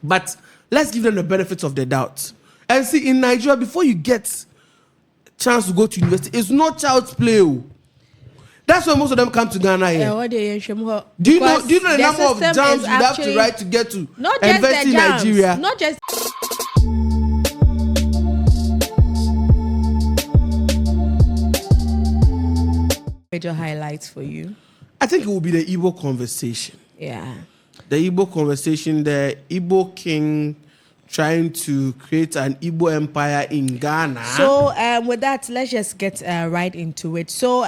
But let's give them the benefits of the doubt. And see, in Nigeria, before you get chance to go to university, it's not child's play. That's why most of them come to Ghana here. Do you know the number of jams you have to write to get to invest in Nigeria? Not just major highlights for you. I think it will be the Igbo conversation. Yeah. The Igbo conversation, the Igbo King trying to create an Igbo empire in Ghana. So with that, let's just get right into it. So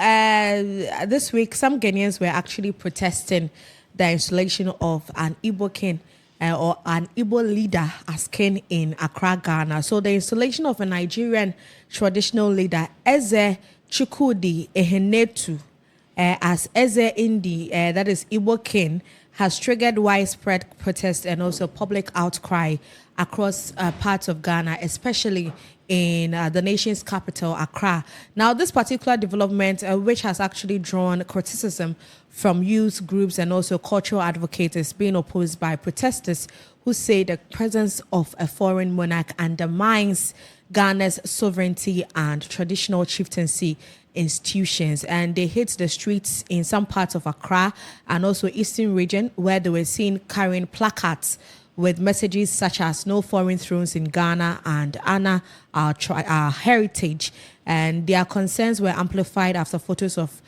this week, some Ghanaians were actually protesting the installation of an Igbo King or an Igbo leader as king in Accra, Ghana. So the installation of a Nigerian traditional leader, Eze Chukwudi Ehenetu, as Eze Indi, that is Igbo King, has triggered widespread protest and also public outcry across parts of Ghana, especially in the nation's capital, Accra. Now, this particular development, which has actually drawn criticism from youth groups and also cultural advocates, is being opposed by protesters who say the presence of a foreign monarch undermines Ghana's sovereignty and traditional chieftaincy institutions. And they hit the streets in some parts of Accra and also Eastern region, where they were seen carrying placards with messages such as "No foreign thrones in Ghana" and "Honor our heritage." And their concerns were amplified after photos of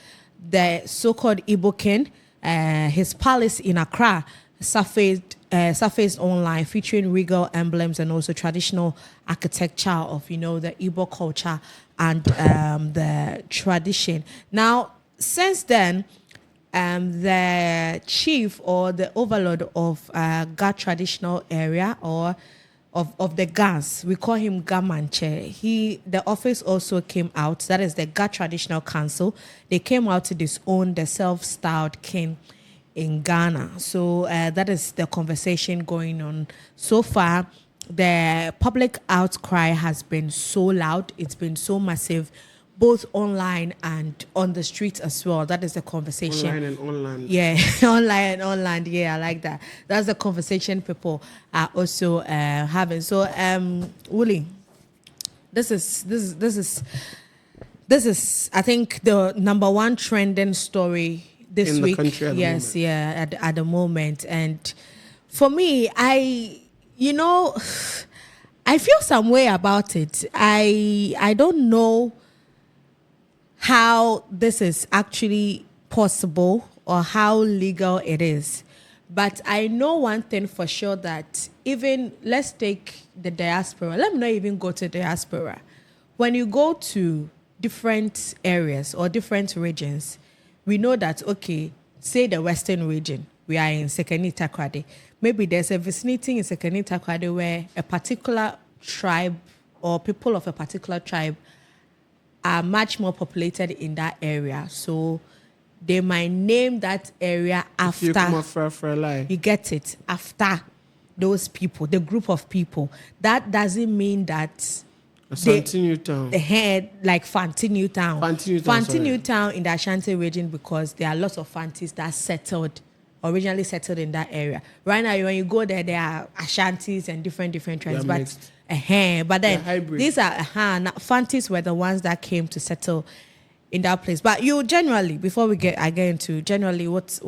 the so-called Igbo King, his palace in Accra, surfaced online, featuring regal emblems and also traditional architecture of, the Igbo culture and the tradition. Now, since then, the chief or the overlord of Ga traditional area or of the Gans, we call him Gamanche. The office also came out, that is the Ga Traditional Council. They came out to disown the self-styled king in Ghana. So that is the conversation going on. So far, the public outcry has been so loud, it's been so massive, both online and on the streets as well. That is the conversation. Online and online. Yeah, online and online. Yeah, I like that. That's the conversation people are also having. So, Willie, this is I think the number one trending story this week. The country at the moment. And for me, I feel some way about it. I don't know how this is actually possible or how legal it is. But I know one thing for sure, that even, let's take the diaspora. Let me not even go to diaspora. When you go to different areas or different regions, we know that, okay, say the Western region, we are in Sekeni Takrade. Maybe there's a vicinity in Sekeni Takrade where a particular tribe or people of a particular tribe are much more populated in that area. So they might name that area after. You get it? After those people, the group of people. That doesn't mean that the head, like Fantinu Town. Fantinu Town in the Ashanti region, because there are lots of Fantis that originally settled in that area. Right now, when you go there are Ashantis and different tribes. But then these are Fantis were the ones that came to settle in that place. But you generally, before we get into generally, what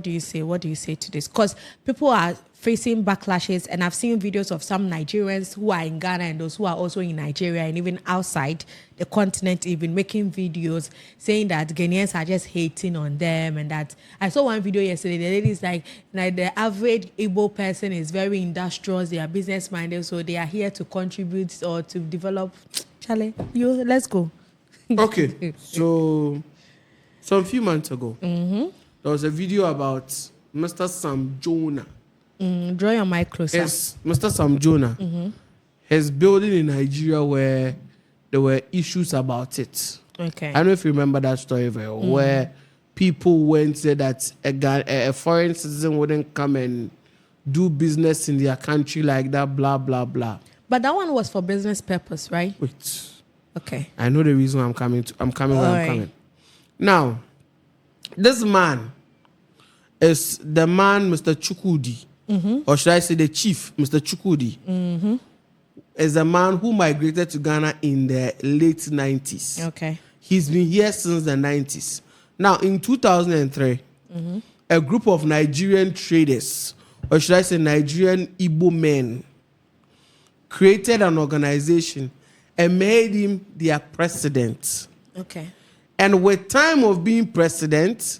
do you say? What do you say to this? Because people are facing backlashes, and I've seen videos of some Nigerians who are in Ghana and those who are also in Nigeria and even outside the continent, even making videos saying that Ghanaians are just hating on them. And that I saw one video yesterday, the lady is like the average Igbo person is very industrious, they are business minded, so they are here to contribute or to develop. Charlie, let's go. Okay, so some few months ago, there was a video about Mr. Sam Jonah. Draw your mic closer. Yes, Mr. Sam Jonah. His building in Nigeria where there were issues about it. Okay. I don't know if you remember that story very well, where people went and said that a foreign citizen wouldn't come and do business in their country like that, blah, blah, blah. But that one was for business purpose, right? Wait. Okay. I know the reason I'm coming where I'm coming. Now, this man is the man, Mr. Chukwudi or should I say the chief, Mr. Chukwudi, is a man who migrated to Ghana in the late 90s. Okay. He's been here since the 90s. Now, in 2003, a group of Nigerian traders, or should I say Nigerian Igbo men, created an organization and made him their president. Okay. And with time of being president,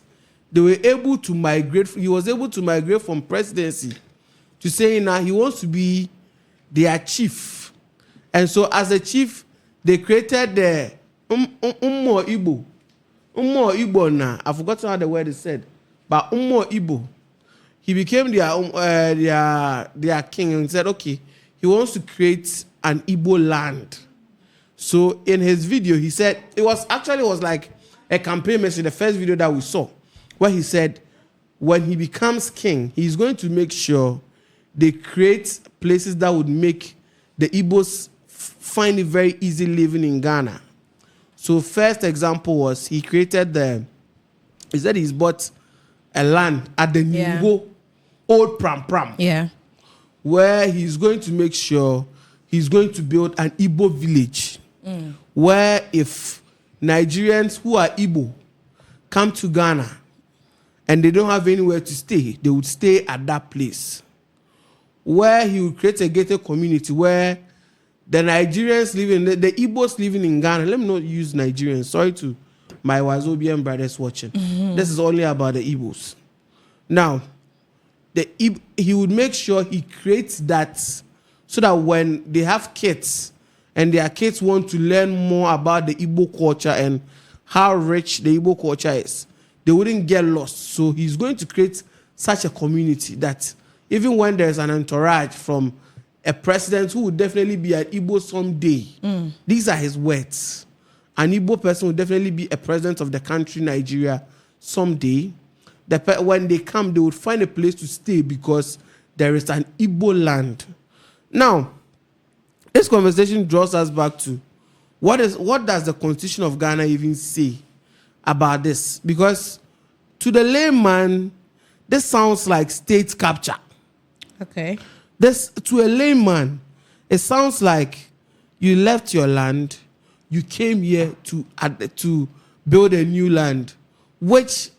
they were able to migrate. He was able to migrate from presidency to saying now he wants to be their chief. And so as a chief, they created the Ummo Igbo. Ummo Igbo now. I forgot how the word is said. But Ummo Igbo. He became their king and said, okay, he wants to create an Igbo land. So in his video, he said, it was like a campaign message, the first video that we saw, where he said, when he becomes king, he's going to make sure they create places that would make the Igbos find it very easy living in Ghana. So first example was he said he's bought a land at the Ningo, Old Pram Pram. Yeah. Where he's going to make sure he's going to build an Igbo village. Where if Nigerians who are Igbo come to Ghana and they don't have anywhere to stay, they would stay at that place. Where he would create a gated community where the Nigerians living, the Igbos living in Ghana, let me not use Nigerians, sorry to my Wazobian brothers watching. This is only about the Igbos. Now, he would make sure he creates that so that when they have kids and their kids want to learn more about the Igbo culture and how rich the Igbo culture is, they wouldn't get lost. So he's going to create such a community that even when there's an entourage from a president who would definitely be an Igbo someday, these are his words. An Igbo person will definitely be a president of the country, Nigeria, someday. When they come, they would find a place to stay because there is an Igbo land. Now, this conversation draws us back to what does the Constitution of Ghana even say about this? Because to the layman, this sounds like state capture. Okay. To a layman, it sounds like you left your land, you came here to build a new land, which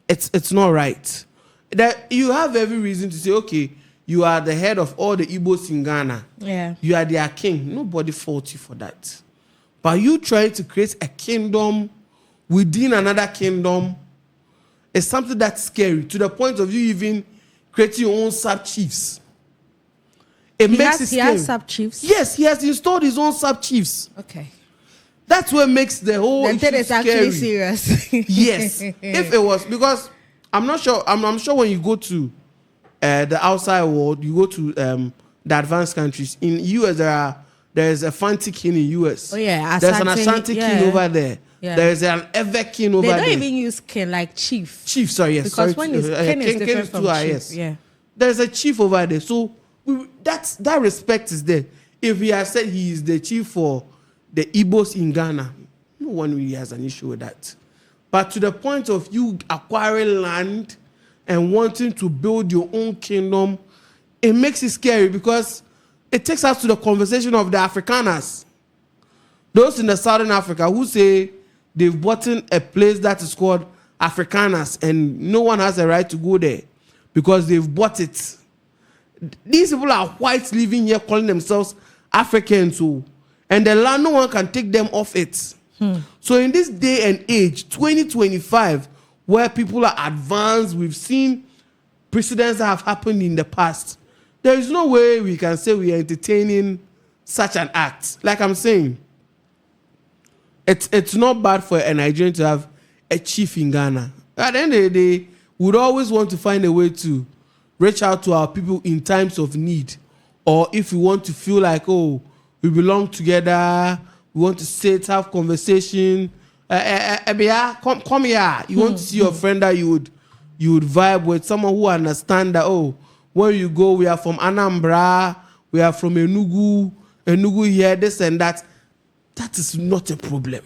it's not right. That you have every reason to say, okay, you are the head of all the Igbos in Ghana. Yeah. You are their king. Nobody faults you for that. But you trying to create a kingdom within another kingdom is something that's scary to the point of you even creating your own sub-chiefs. He has sub-chiefs? Yes, he has installed his own sub-chiefs. Okay. That's what makes the whole issue is scary. Actually serious. Yes. If it was, because I'm not sure, I'm sure when you go to the outside world, you go to the advanced countries. In US, there is a Fanti king in US. Oh yeah, there's an Ashanti king over there. Yeah. There is an Ever king over there. They don't even use king like chief. Chief, sorry, yes. Because when it's king is different from chief. Yes. Yeah. There's a chief over there. So that respect is there. If he has said he is the chief for the Igbos in Ghana, no one really has an issue with that. But to the point of you acquiring land and wanting to build your own kingdom, it makes it scary because it takes us to the conversation of the Afrikaners. Those in the Southern Africa who say they've bought in a place that is called Afrikaners and no one has a right to go there because they've bought it. These people are whites living here calling themselves Africans, and the land, no one can take them off it. So in this day and age, 2025, where people are advanced, we've seen precedents that have happened in the past. There is no way we can say we are entertaining such an act. Like I'm saying, it's not bad for a Nigerian to have a chief in Ghana. At the end of the day, we'd always want to find a way to reach out to our people in times of need. Or if we want to feel like, oh, we belong together, we want to sit, have conversation. Come here. You want to see your friend that you would vibe with, someone who understand that, oh, where you go, we are from Anambra, we are from Enugu here, this and that. That is not a problem.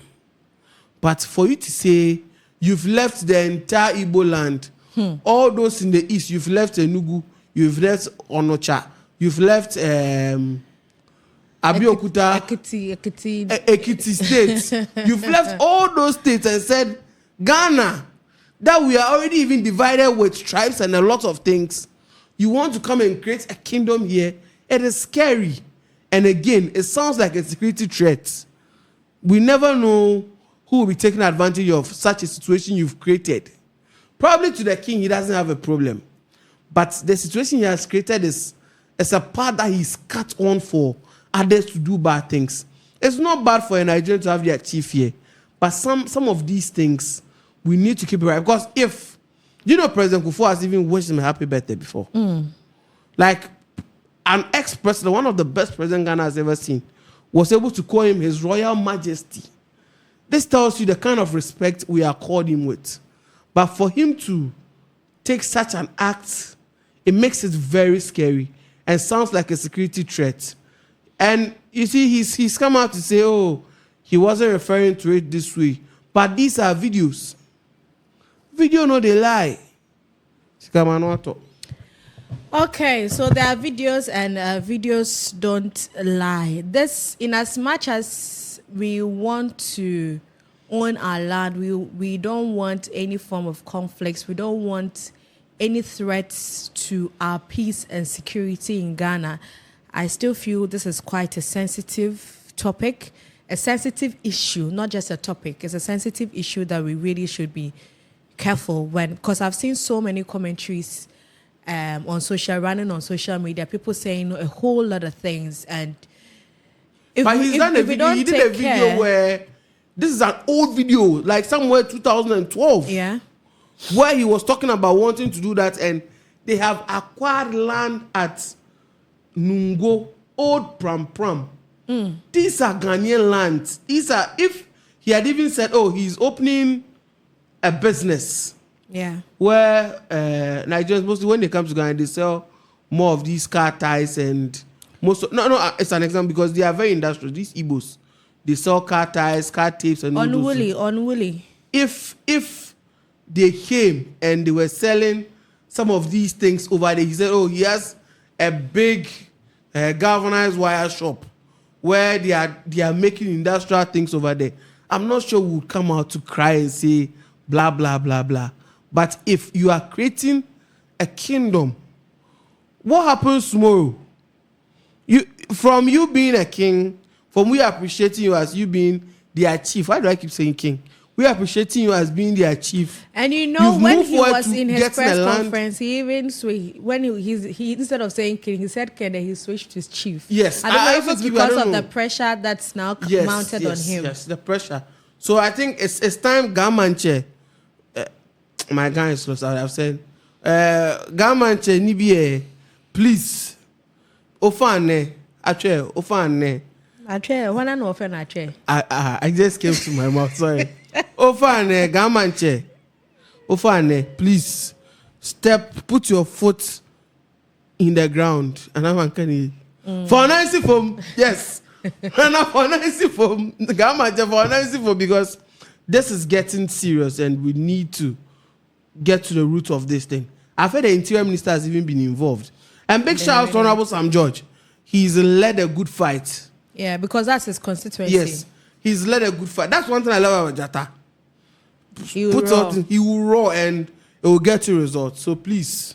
But for you to say you've left the entire Igbo land, all those in the east, you've left Enugu, you've left Onocha, you've left Abeokuta, Ekiti State. You've left all those states and said, Ghana, that we are already even divided with tribes and a lot of things. You want to come and create a kingdom here? It is scary. And again, it sounds like a security threat. We never know who will be taking advantage of such a situation you've created. Probably to the king, he doesn't have a problem. But the situation he has created is a part that he's cut on for others to do bad things. It's not bad for a Nigerian to have their chief here. But some of these things, we need to keep it right. Because if, President Kufuor has even wished him a happy birthday before. Like, an ex-president, one of the best presidents Ghana has ever seen, was able to call him His Royal Majesty. This tells you the kind of respect we are called him with. But for him to take such an act, it makes it very scary and sounds like a security threat. And you see, he's come out to say, oh, he wasn't referring to it this way. But these are videos. Video no, they lie. Okay, so there are videos and videos don't lie. This, in as much as we want to own our land, we don't want any form of conflicts. We don't want any threats to our peace and security in Ghana. I still feel this is quite a sensitive topic, a sensitive issue, not just a topic. It's a sensitive issue that we really should be careful when, because I've seen so many commentaries running on social media, people saying a whole lot of things, and he did a video where this is an old video, like somewhere 2012, where he was talking about wanting to do that, and they have acquired land at Nungo, Old Pram. These are Ghanaian lands. These are, if he had even said, oh, he's opening a business. Where Nigerians, mostly when they come to Ghana, they sell more of these car ties and it's an example because they are very industrial. These Igbos, they sell car ties, car tapes, and unwilly. If they came and they were selling some of these things over there, he said, oh, he has a big galvanized wire shop where they are making industrial things over there. I'm not sure we would come out to cry and say blah blah blah blah. But if you are creating a kingdom, what happens tomorrow? From you being a king, from we appreciating you as you being their chief. Why do I keep saying king? We appreciating you as being their chief. And when he was in his press conference, he even switched. When he instead of saying king, he said king, and he switched to chief. Yes, I don't know if it's because of the pressure that's now mounted on him. Yes, the pressure. So I think it's time Gamanche. My guy is close. I've said, Gamanche Nibie, please. Ofane, Ofane. When I know Ofane, I just came to my mouth. Sorry. Ofane, Gamanche. Ofane, please put your foot in the ground. And I'm going for Nancy from yes. And for Nancy from Gamanche for Nancy for because this is getting serious and we need to get to the root of this thing. I've heard the interior minister has even been involved. And big shout out to Honorable Sam George. He's led a good fight. Yeah, because that's his constituency. Yes, he's led a good fight. That's one thing I love about Jata. He will roar and it will get you results. So please,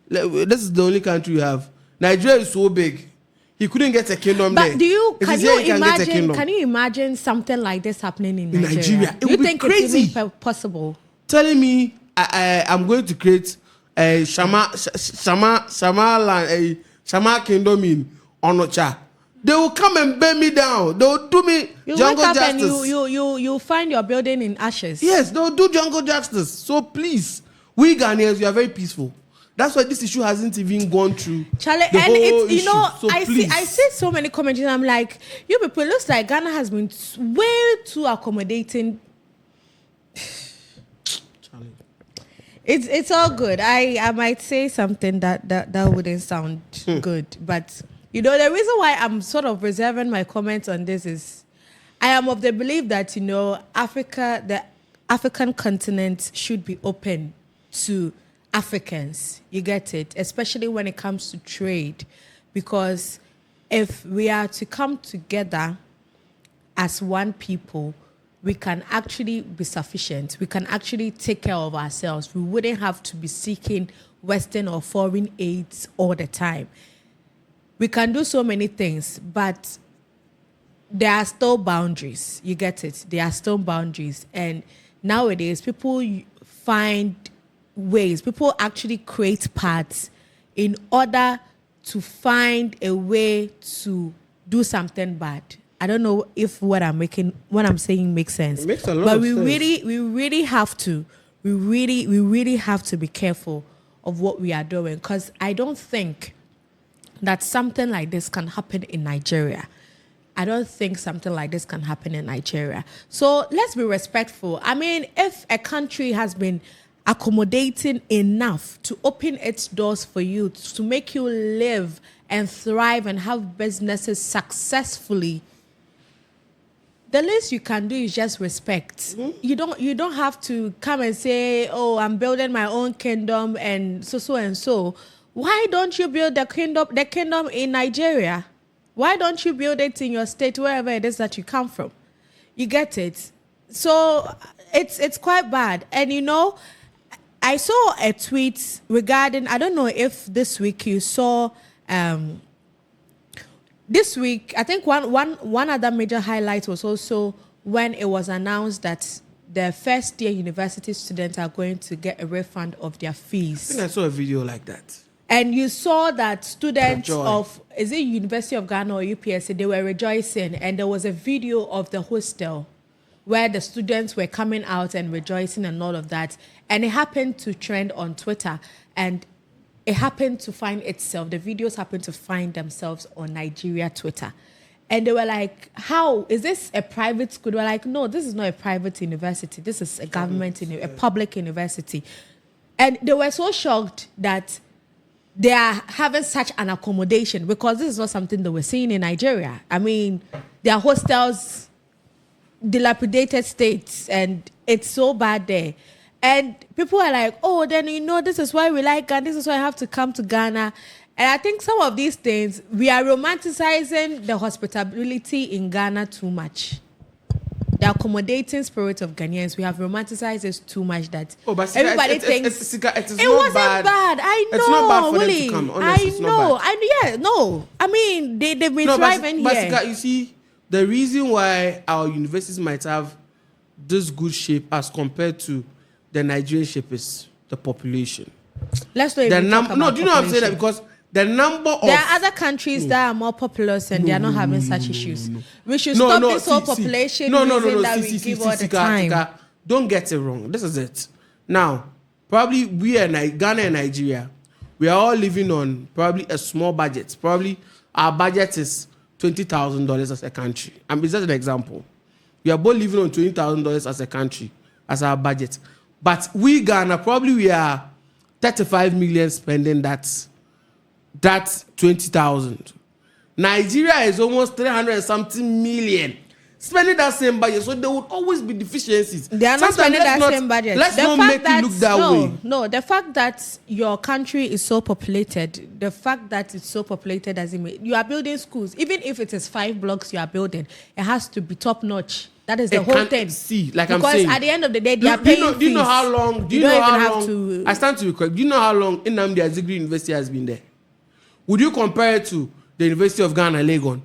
this is the only country you have. Nigeria is so big. He couldn't get a kingdom there. But can you imagine something like this happening in Nigeria? It would be crazy. It's even possible? Telling me I'm going to create a Shama land, a Shama kingdom in Onocha. They will come and burn me down. They will do me jungle justice. And you find your building in ashes. Yes, they will do jungle justice. So please, we Ghanaians, we are very peaceful. That's why this issue hasn't even gone through. Charlie, the and whole it's issue. I see so many comments. I'm like, you people, it looks like Ghana has been way too accommodating. It's all good. I might say something that wouldn't sound good, but the reason why I'm sort of reserving my comments on this is I am of the belief that the African continent should be open to Africans. You get it? Especially when it comes to trade. Because if we are to come together as one people, we can actually be sufficient. We can actually take care of ourselves. We wouldn't have to be seeking Western or foreign aids all the time. We can do so many things, but there are still boundaries. You get it? There are still boundaries. And nowadays, people find ways. People actually create paths in order to find a way to do something bad. I don't know if what I'm saying makes sense. It makes a lot but of sense. we really have to be careful of what we are doing, because I don't think that something like this can happen in Nigeria. I don't think something like this can happen in Nigeria. So let's be respectful. I mean, if a country has been accommodating enough to open its doors for you, to make you live and thrive and have businesses successfully, the least you can do is just respect. Mm-hmm. You don't have to come and say, oh, I'm building my own kingdom and so and so. Why don't you build the kingdom in Nigeria? Why don't you build it in your state, wherever it is that you come from? You get it? So it's quite bad. And you know, I saw a tweet regarding, I don't know if this week you saw, this week, I think one other major highlight was also when it was announced that the first year university students are going to get a refund of their fees. I think I saw a video like that. And you saw that students of, is it University of Ghana or UPSC, they were rejoicing. And there was a video of the hostel where the students were coming out and rejoicing and all of that. And it happened to trend on Twitter. And it happened to find itself, the videos happened to find themselves on Nigeria Twitter. And they were like, how? Is this a private school? They were like, no, this is not a private university. This is a government, a public university. And they were so shocked that they are having such an accommodation, because this is not something that we're seeing in Nigeria. I mean, there are hostels, dilapidated states, and it's so bad there. And people are like, oh, then you know, this is why we like Ghana, this is why I have to come to Ghana. And I think some of these things, we are romanticizing the hospitality in Ghana too much. The accommodating spirit of Ghanaians, we have romanticized this too much that everybody thinks it wasn't bad. I know. It's not bad for really. them to come. Honestly, it's not bad. I mean, they've been thriving here. But you see, the reason why our universities might have this good shape as compared to the Nigerian shape is the population. Let's not even talk about No, do you know what I'm saying? That because the number of... There are other countries that are more populous and they are not having such issues. We should stop this whole population reason that we give all the time. Don't get it wrong. This is it. Now, probably we are Ghana and Nigeria. We are all living on probably a small budget. Probably our budget is $20,000 as a country. And it's just an example. We are both living on $20,000 as a country, as our budget. But we, Ghana, probably we are 35 million spending that's 20,000. Nigeria is almost 300 something million spending that same budget, so there would always be deficiencies. They are not spending that same budget. Let's not make it look that way. No, the fact that your country is so populated, doesn't mean you are building schools. Even if it is 5 blocks you are building, it has to be top notch. That is the whole thing. See, like because I'm saying, at the end of the day, they are paying do you know how long? I stand to be correct. Do you know how long Nnamdi Azikiwe University has been there? Would you compare it to the University of Ghana, Legon?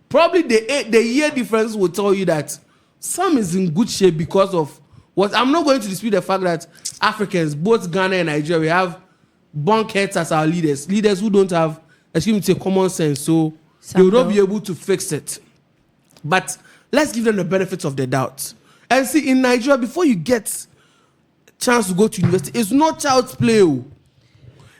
Probably the year difference will tell you that some is in good shape because of what. I'm not going to dispute the fact that Africans, both Ghana and Nigeria, we have bunkheads as our leaders who don't have, excuse me, say common sense, so they will not be able to fix it. But let's give them the benefits of the doubt. And see, in Nigeria, before you get a chance to go to university, it's not child's play.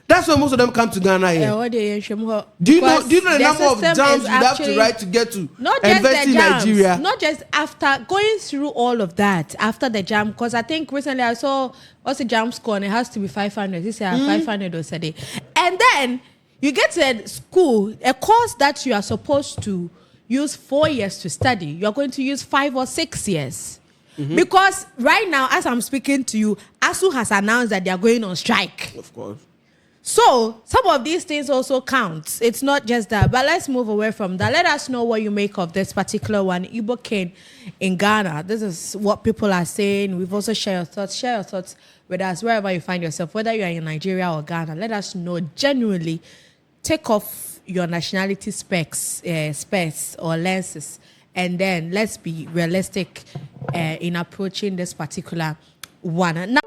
That's why most of them come to Ghana here. Do you know the number of jams you have to write to get to university in Nigeria? Not just after going through all of that, after the jam, because I think recently I saw what's the jam score and it has to be 500. This is 500 or a day. And then you get to a school, a course that you are supposed to use 4 years to study, you're going to use 5 or 6 years. Because right now, as I'm speaking to you, ASU has announced that they are going on strike. Of course. So some of these things also count. It's not just that. But let's move away from that. Let us know what you make of this particular one, Igbo King in Ghana. This is what people are saying. We've also shared your thoughts. Share your thoughts with us wherever you find yourself, whether you are in Nigeria or Ghana. Let us know genuinely. Take off your nationality specs or lenses, and then let's be realistic in approaching this particular one. Now,